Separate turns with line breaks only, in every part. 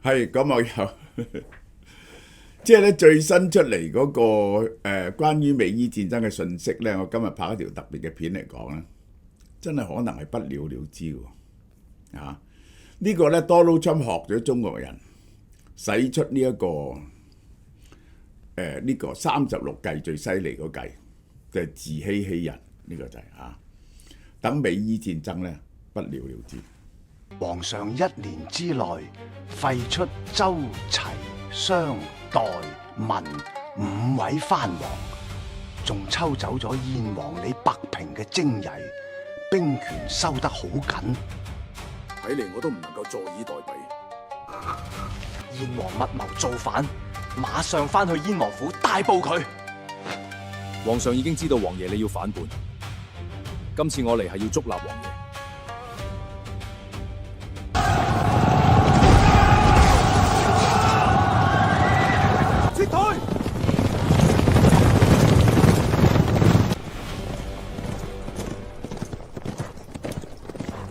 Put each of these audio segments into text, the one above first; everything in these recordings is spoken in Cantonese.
係咁我有，即係咧最新出嚟嗰個關於美伊戰爭嘅信息咧，我今日拍一條特別嘅片嚟講咧，真係可能係不了了之喎。呢個咧 Donald Trump 學咗中國人，使出呢一個呢個36計最犀利嗰計，就係自欺欺人，呢個就係等美伊戰爭咧不了了之。
皇上1年之內廢出周、齊、商、代、文5位藩王，仲抽走咗燕王李白平嘅精鋭，兵權收得好緊。
睇嚟我都唔能夠坐以待斃。
燕王密謀造反，馬上翻去燕王府大捕佢。
皇上已經知道王爺你要反叛，今次我嚟係要捉拿王爺。撤退！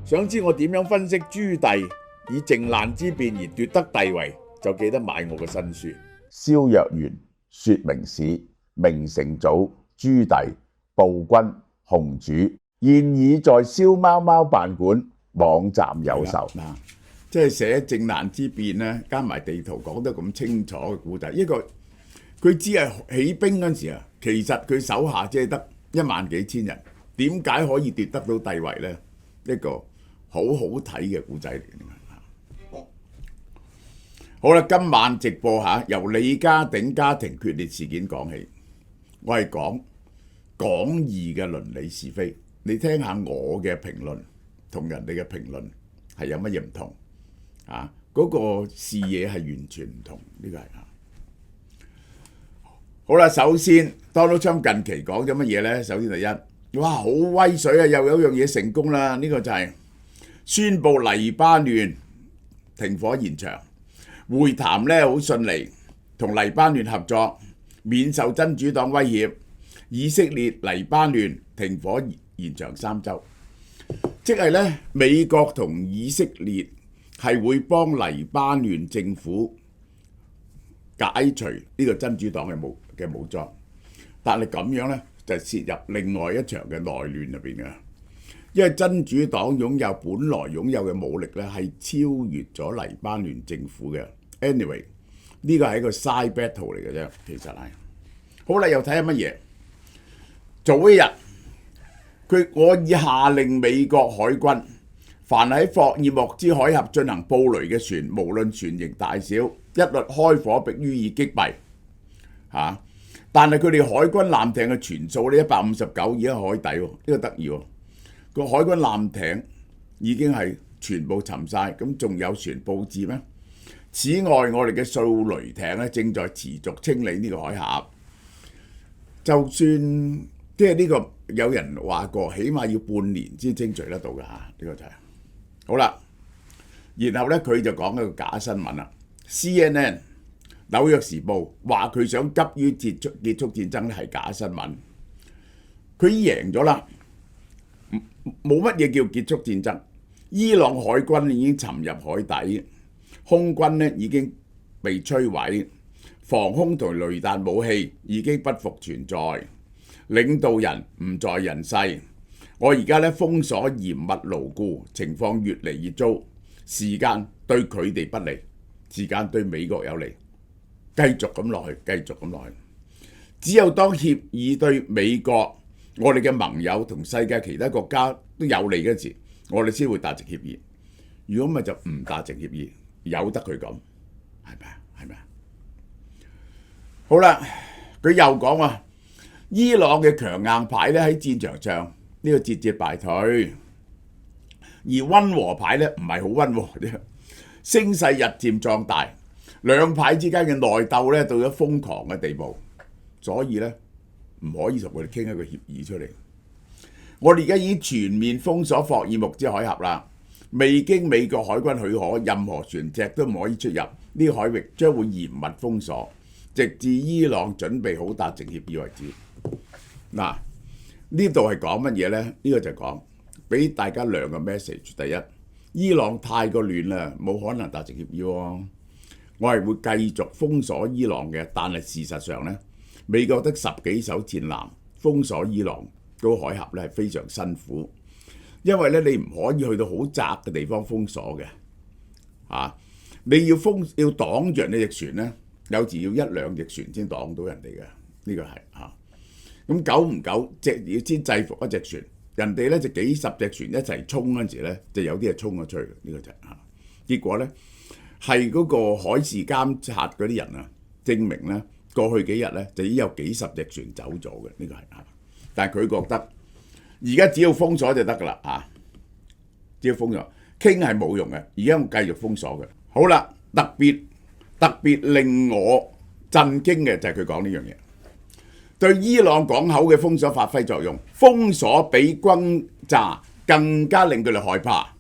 想知我點樣分析朱棣以靖難之變而奪得帝位，就記得買我嘅新書《蕭若元說明史·明成祖朱棣暴君雄主》，現已在蕭貓貓辦館網站有售。即係寫靖難之變咧，加埋地圖講得咁清楚嘅故仔。一個佢只係起兵嗰陣時其實佢手下只係得1萬幾千人，點解可以奪得到帝位呢？一個好好睇嘅故仔嚟嘅。好啦，今晚直播由李家鼎家庭決裂事件講起，我係講講義嘅倫理是非，你聽下我嘅評論同人哋嘅評論係有乜嘢唔同嗰個視野係完全唔同，呢個係好啦。首先 Donald Trump 近期講咗乜嘢呢？首先第一，哇，好威水啊！又有樣嘢成功啦，呢個就係宣布黎巴嫩停火延長，會談呢好順利，同黎巴嫩合作，免受真主黨威脅，以色列黎巴嫩停火延長3週，即係呢美國同以色列係會幫黎巴嫩政府解除呢個真主黨嘅武裝，但係咁樣呢，就涉入另外一場嘅內亂入邊嘅，因為真主黨本來擁有嘅武力呢，係超越咗黎巴嫩政府嘅。Anyway， 呢個係一個 side battle 嚟嘅啫，其實係。好啦，又睇下乜嘢？早一日，我已下令美國海軍，凡喺霍爾木茲海峽進行布雷嘅船，無論船型大小，一律開火並予以擊斃。但係佢哋海軍艦艇嘅全數呢159已經喺海底喎，呢個得意喎。個海軍艦艇已經係全部沉晒，咁仲有船佈置咩？此外，我哋嘅掃雷艇咧正在持續清理呢個海峽。就算即係呢個有人話過，起碼要半年先清除得到㗎嚇，呢個就係好啦。然後咧佢就講一個假新聞啦 ，CNN 紐約時報話佢想急於結束戰爭咧係假新聞，佢已贏咗啦，冇乜嘢叫結束戰爭。伊朗海軍已經沉入海底，空軍咧已經被摧毀，防空同雷達武器已經不復存在，領導人唔在人世。我而家咧封鎖嚴密牢固，情況越嚟越糟。時間對佢哋不利，時間對美國有利。繼續咁落去，繼續咁落去。只有當協議對美國、我哋嘅盟友同世界其他國家都有利嗰時，我哋先會達成協議。如果唔係就唔達成協議，由得佢咁，係咪啊？係咪啊？好啦，佢又講話，伊朗嘅強硬派咧喺戰場上呢個節節敗退，而溫和派咧唔係好溫和啫，聲勢日漸壯大。兩派之間嘅內鬥咧到咗瘋狂嘅地步，所以咧唔可以同佢哋傾一個協議出嚟。我哋而家已經全面封鎖霍爾木茲海峽啦，未經美國海軍許可，任何船隻都唔可以出入呢個海域，將會嚴密封鎖，直至伊朗準備好達成協議為止。嗱，呢度係講乜嘢呢？呢個就講俾大家兩個 message。第一，伊朗太過亂啦，冇可能達成協議喎。我係會繼續封鎖伊朗嘅。但係事實上呢，美國得10幾艘戰艦封鎖伊朗嗰個海峽咧係非常辛苦，因為咧你唔可以去到好窄嘅地方封鎖嘅，你要擋住人哋隻船咧，有時要1兩隻船先擋到人哋嘅，呢個係咁久唔久要先制服一隻船，人哋咧就幾十隻船一齊衝嗰陣時咧，就有啲係衝咗出去，呢個就係結果咧係嗰個海事監察嗰啲人啊，證明咧過去幾日咧就已經有幾十隻船走咗嘅，呢個係但係佢覺得而家只要封鎖就得㗎啦只要封鎖，傾係冇用嘅，而家我繼續封鎖嘅。好啦，特別令我震驚嘅就係佢講呢樣嘢，對伊朗港口嘅封鎖發揮作用，封鎖比轟炸更加令佢哋害怕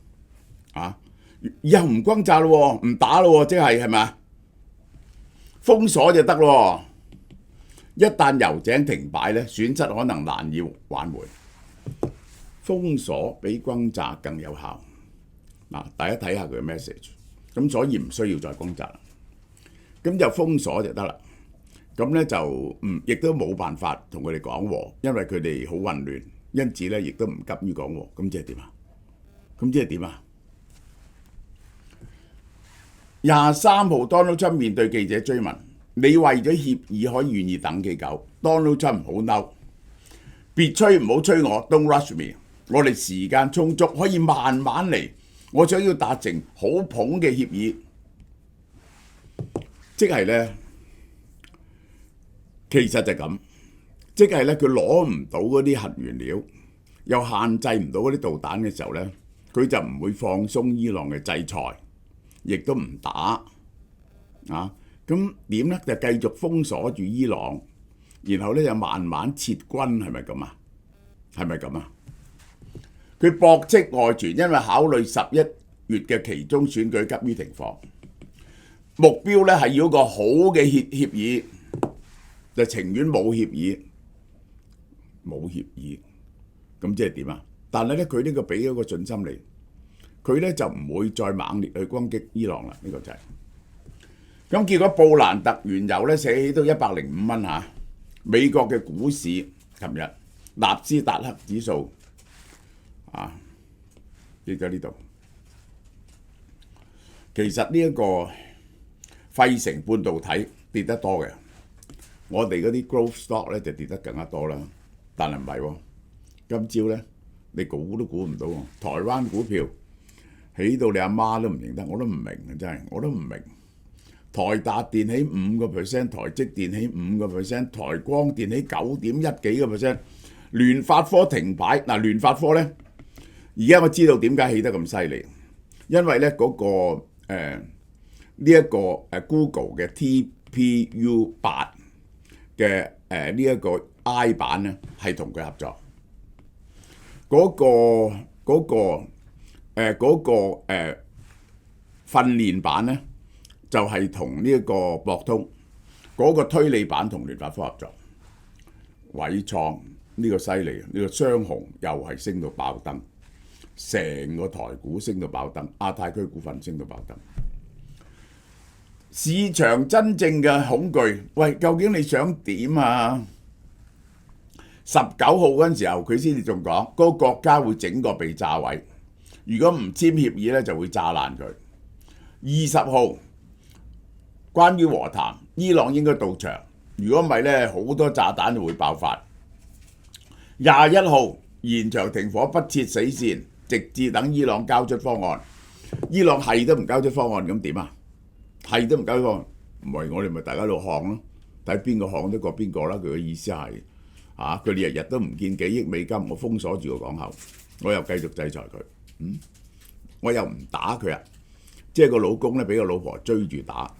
以後唔轟炸咯，唔打咯，即係咪啊？封鎖就得咯。一旦油井停擺咧，損失可能難以挽回。封鎖比轟炸更有效。大家睇下佢嘅 message。咁所以唔需要再轟炸啦。咁就封鎖就得啦。咁咧就亦都冇辦法同佢哋講和，因為佢哋好混亂，因此咧亦都唔急於講和。咁即係點啊？23號 Donald Trump 面對記者追問：你為咗協議可以願意等幾久 ？Donald Trump 好嬲，別催，唔好催我 ，Don't rush me。我哋時間充足，可以慢慢嚟。我想要達成好捧嘅協議，即係咧，其實就咁，即係咧佢攞唔到嗰啲核原料，又限制唔到嗰啲導彈嘅時候咧，佢就唔會放鬆伊朗嘅制裁，亦都唔打咁點咧？就繼續封鎖住伊朗，然後咧就慢慢撤軍，係咪咁啊？佢駁斥外傳，因為考慮11月嘅期中選舉急於停火，目標咧係要一個好嘅協議，就情願冇協議，咁即係點啊？但係咧佢呢個俾咗個信心你，佢咧就唔會再猛烈去攻擊伊朗啦，呢個就係。咁結果布蘭特原油咧寫起到105蚊美國嘅股市琴日納斯達克指數跌咗呢度。其實呢一個費城半導體跌得多嘅，我哋嗰啲 growth stock 咧就跌得更加多啦。但係唔係喎，今朝咧你估都估唔到喎，台灣股票起到你阿媽都唔認得，我都唔明啊！真係我都唔明。台達電起5%，台積電起5%，台光電起9.1幾個%，聯發科停牌。聯發科咧，而家我知道點解起得咁犀利，因為咧嗰個呢一個Google 嘅 TPU8 嘅呢一個 I 版咧係同佢合作，嗰個訓練版咧就係同呢一個博通，嗰個推理版同聯發科合作。偉創呢個犀利，呢個雙雄又係升到爆燈，成個台股升到爆燈，亞太區股份升到爆燈。市場真正嘅恐懼，喂，究竟你想點啊？19號嗰陣時候，佢先至仲講，嗰個國家會整個被炸毀，如果唔簽協議咧，就會炸爛佢。20號關於和談，伊朗應該到場，如果唔係咧，好多炸彈就會爆發。21號延長停火，不設死線，直至等伊朗交出方案。伊朗係都唔交出方案，咁點啊？係都唔交出方案，唔係我哋咪大家喺度看咯，睇邊個看得過邊個啦。佢嘅意思係佢哋日日都唔見幾億美金，我封鎖住個港口，我又繼續制裁佢，我又唔打佢啊！即係個老公咧，俾個老婆追住打，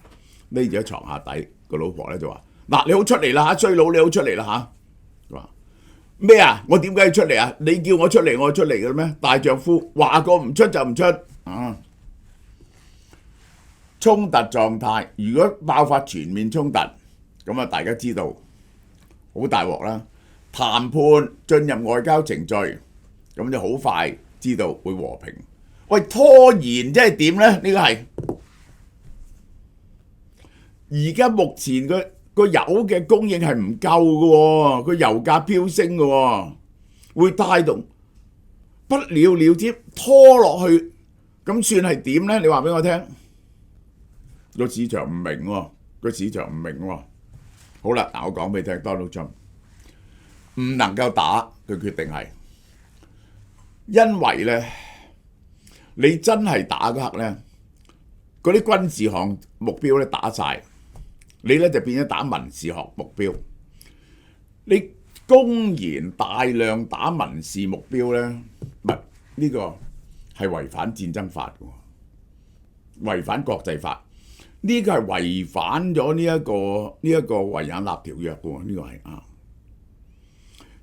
匿住喺床下底。個老婆咧就話：嗱，你好出嚟啦衰佬，你好出嚟啦話咩啊？我點解要出嚟啊？你叫我出嚟，我出嚟嘅咩？大丈夫話過唔出就唔出衝突狀態，如果爆發全面衝突，咁大家知道好大鑊啦。談判進入外交程序，咁就好快知道會和平。喂，拖延即係點呢？呢個係而家目前個油嘅供應係唔夠嘅喎，個油價飆升嘅喎，會帶動不了了之拖落去，咁算係點呢？你話俾我聽，個市場唔明喎，個市場唔明喎。好啦，嗱我講俾你聽 ，Donald Trump 唔能夠打，佢決定係，因為呢，你真係打嗰刻呢，嗰啲軍事項目標咧打晒，你咧就變咗打民事學目標。你公然大量打民事目標咧，唔係呢個係違反戰爭法嘅，違反國際法。呢個係違反咗呢一個維也納條約嘅，呢個係啱。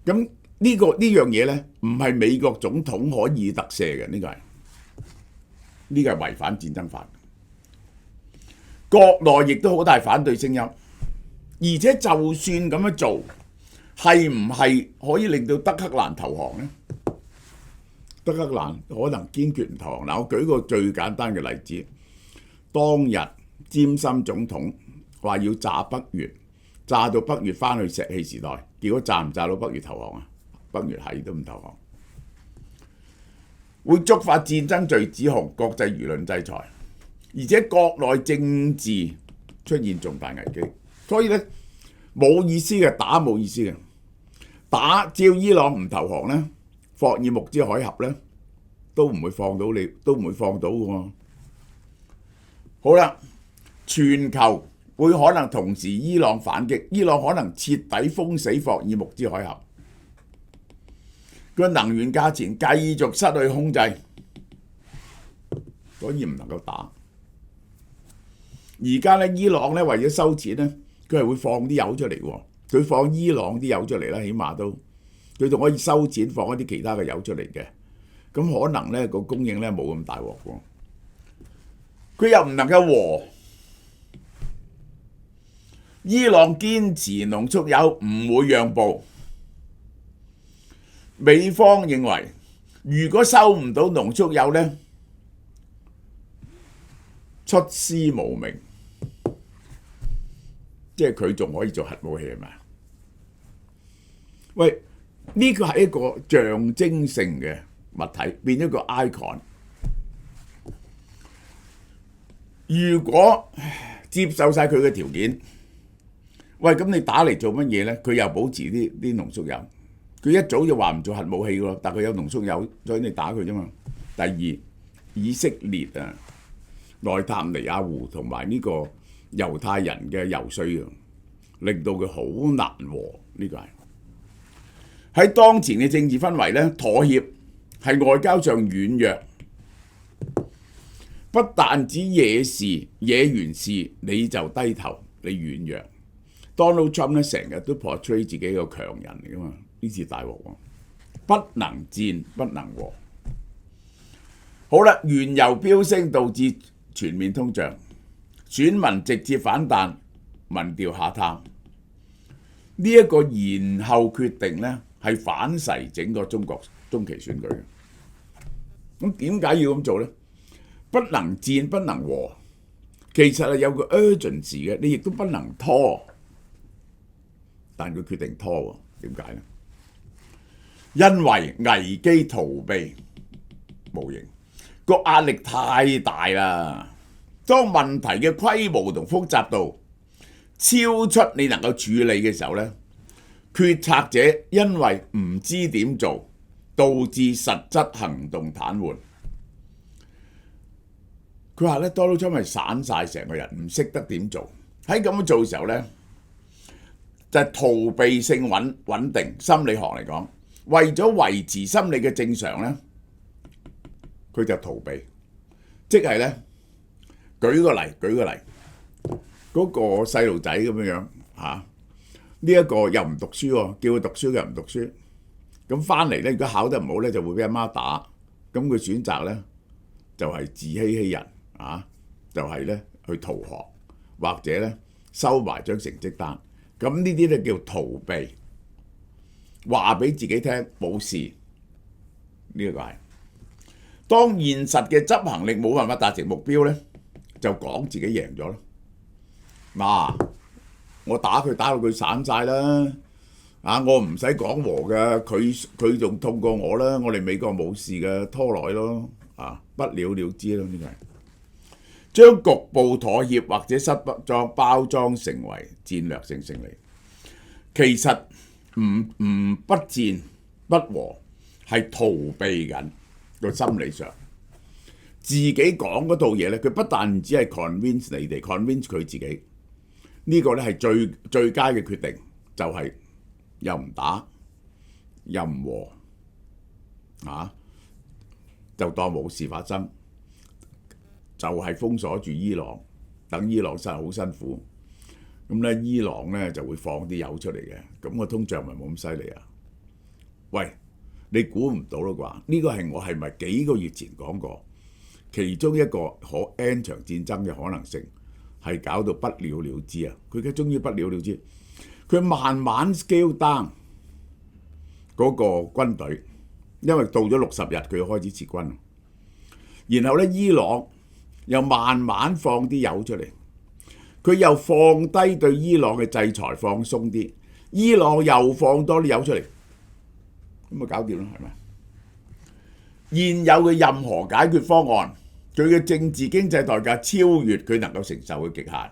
咁呢樣嘢咧，唔係美國總統可以特赦嘅，呢個係違反戰爭法。國內亦都好大反對聲音，而且就算咁樣做，係唔係可以令到德克蘭投降呢？德克蘭可能堅決唔投降。嗱，我舉個最簡單嘅例子，當日詹森總統話要炸北越，炸到北越翻去石器時代，結果炸唔炸到北越投降啊？北越係都唔投降，會觸發戰爭罪指控，國際輿論制裁。而且國內政治出現重大危機，所以咧冇意思嘅，打冇意思嘅，打照伊朗唔投降咧，霍爾木茲海峽咧都唔會放到你，都唔會放到嘅喎。好啦，全球會可能同時伊朗反擊，伊朗可能徹底封死霍爾木茲海峽，個能源價錢繼續失去控制，所以唔能夠打。而家咧，伊朗咧為咗收錢咧，佢係會放啲油出嚟喎。佢放伊朗啲油出嚟啦，起碼都佢仲可以收錢放一啲其他嘅油出嚟嘅。咁可能咧個供應咧冇咁大鑊喎。佢又唔能夠和。伊朗堅持濃縮鈾唔會讓步。美方認為，如果收唔到濃縮鈾咧，出師無名。即係佢仲可以做核武器係咪？喂，呢個係一個象徵性嘅物體，變咗個 icon。如果接受晒佢嘅條件，喂，咁你打嚟做乜嘢咧？佢又保持啲濃縮鈾，佢一早就話唔做核武器喎，但佢有濃縮鈾，所以你打佢啫嘛。第二，以色列啊，內塔尼亞胡同埋呢個猶太人嘅游說啊，令到佢好難和。呢個係喺當前嘅政治氛圍咧，妥協係外交上軟弱，不但止惹事惹完事你就低頭，你軟弱。Donald Trump 咧成日都 portray 自己個強人嚟噶嘛，呢次大鑊喎，不能戰不能和。好啦，原油飆升導致全面通脹。選民直接反彈，民調下探，呢一個延後決定呢，係反噬整個中國中期選舉嘅。咁點解要咁做呢？不能戰不能和，其實係有個 urgency 嘅，你亦都不能拖，但佢決定拖喎，點解呢？因為危機逃避無形，個壓力太大啦。當問題嘅規模同複雜度超出你能夠處理嘅時候呢，決策者因為唔知點做，導致實質行動癱瘓。佢話咧，Donald Trump係散晒成個人，唔識得點做。喺咁樣做嘅時候呢，就係逃避性穩定。心理學嚟講，為咗維持心理嘅正常呢，佢就逃避，即係呢。舉個例，嗰個細路仔咁樣嚇，呢一個又唔讀書喎，叫佢讀書又唔讀書，咁翻嚟咧，如果考得唔好咧，就會俾阿媽打，咁佢選擇咧就係自欺欺人啊，就係咧去逃學，或者咧收埋張成績單，咁呢啲咧叫逃避，話俾自己聽冇事，呢個係當現實嘅執行力冇辦法達成目標咧，就講自己贏咗咯。嗱，我打佢打到佢散晒啦。我唔使講和嘅，佢仲痛過我啦。我哋美國冇事嘅，拖耐咯，不了了之咯。呢個係將局部妥協或者失當包裝成為戰略性勝利，其實不戰不和係逃避緊個心理上。自己講嗰套嘢咧，佢不但只係 convince 你哋 ，convince 佢自己，呢個咧係最佳嘅決定，就係又唔打，又唔和，就當冇事發生，就係封鎖住伊朗，等伊朗好辛苦。咁咧，伊朗咧就會放啲油出嚟嘅，咁個通脹咪冇咁犀利啊？喂，你估唔到啦啩？呢個係我係咪幾個月前講過？其中一個N 場戰爭嘅可能性係搞到不了了之啊！佢而家終於不了了之，佢慢慢 scale down 嗰個軍隊，因為到咗60日佢開始撤軍，然後咧伊朗又慢慢放啲油出嚟，佢又放低對伊朗嘅制裁放鬆啲，伊朗又放多啲油出嚟，咁咪搞掂啦，係咪？現有嘅任何解決方案，佢嘅政治經濟代價超越佢能夠承受嘅極限。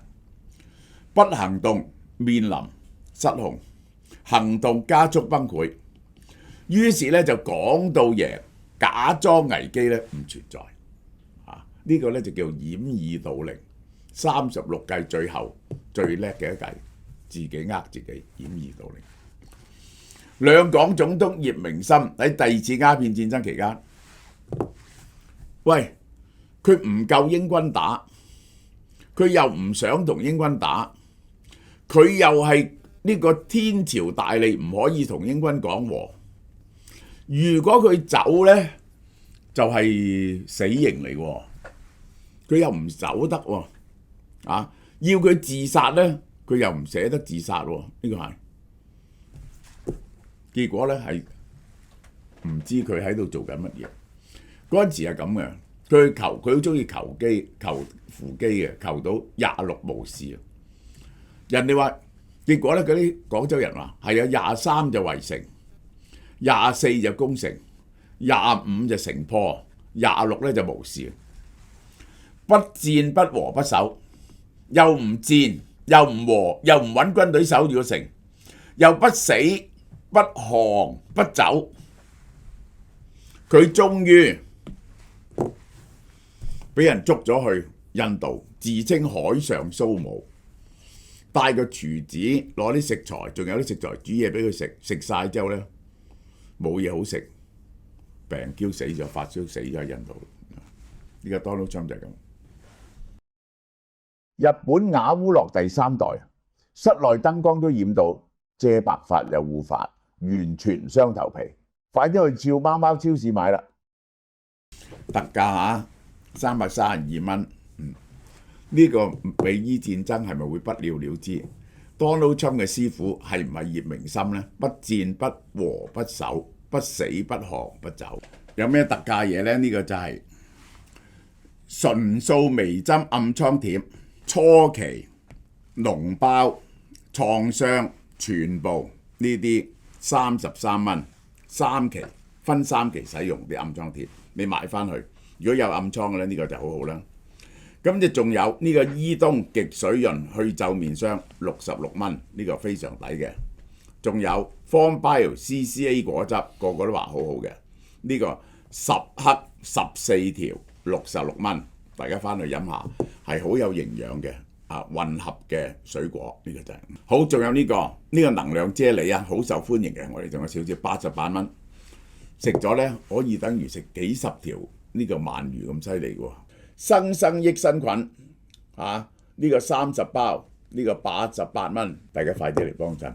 不行動面臨失控，行動加速崩潰。於是咧就講到贏，假裝危機咧唔存在。呢個咧就叫掩耳盜鈴，36計最後最叻嘅一計，自己呃自己，掩耳盜鈴。兩港總統葉明琛喺第二次鴉片戰爭期間，喂，佢唔夠英軍打，佢又唔想同英軍打，佢又係呢個天朝大利，唔可以同英軍講和。如果佢走呢，就係死刑嚟喎，佢又唔走得喎，要佢自殺呢，佢又唔捨得自殺喎，呢個係結果呢，係唔知佢喺度做緊乜嘢。嗰陣時係咁嘅，佢好中意求扶機嘅，求到26無事。人哋話結果咧，嗰啲廣州人話係有23就圍城，24就攻城，25就城破，26咧就無事。不戰不和不守，又唔戰又唔和，又唔揾軍隊守住個城，又不死不降不走，佢終於俾人捉咗去印度，自稱海上蘇武，帶個廚子攞啲食材，仲有啲食材煮嘢俾佢食，食晒之後呢，冇嘢好食，病嬌死咗，發燒死咗喺印度。呢個 Donald Trump 就係咁。日本雅烏樂第3代，室內燈光都染到遮白髮又護髮，完全雙頭皮。快啲去俏貓貓超市買啦！特價332蚊。呢個美伊戰爭係咪會不了了之 ？Donald Trump 嘅師傅係唔係葉明琛呢？不戰不和不守，不死不降不走。有咩特價嘢呢？呢個就係純素微針暗瘡貼，初期膿包創傷全部呢啲33蚊，3期分3期使用啲暗瘡貼，你買翻去。如果有暗瘡嘅咧，呢個就好好啦。咁就仲有呢個伊東極水潤去皺面霜66蚊，呢個非常抵嘅。仲有 Form Bio CCA 果汁，個個都話好好嘅。呢個10克14條66蚊，大家翻去飲下，係好有營養嘅混合嘅水果，呢個就係好。仲有呢個能量啫喱好受歡迎嘅，我哋仲有少少88蚊，食咗呢可以等於食幾十條呢個鰻魚咁犀利喎。生生益生菌呢個30包，呢個88蚊，大家快啲嚟幫襯。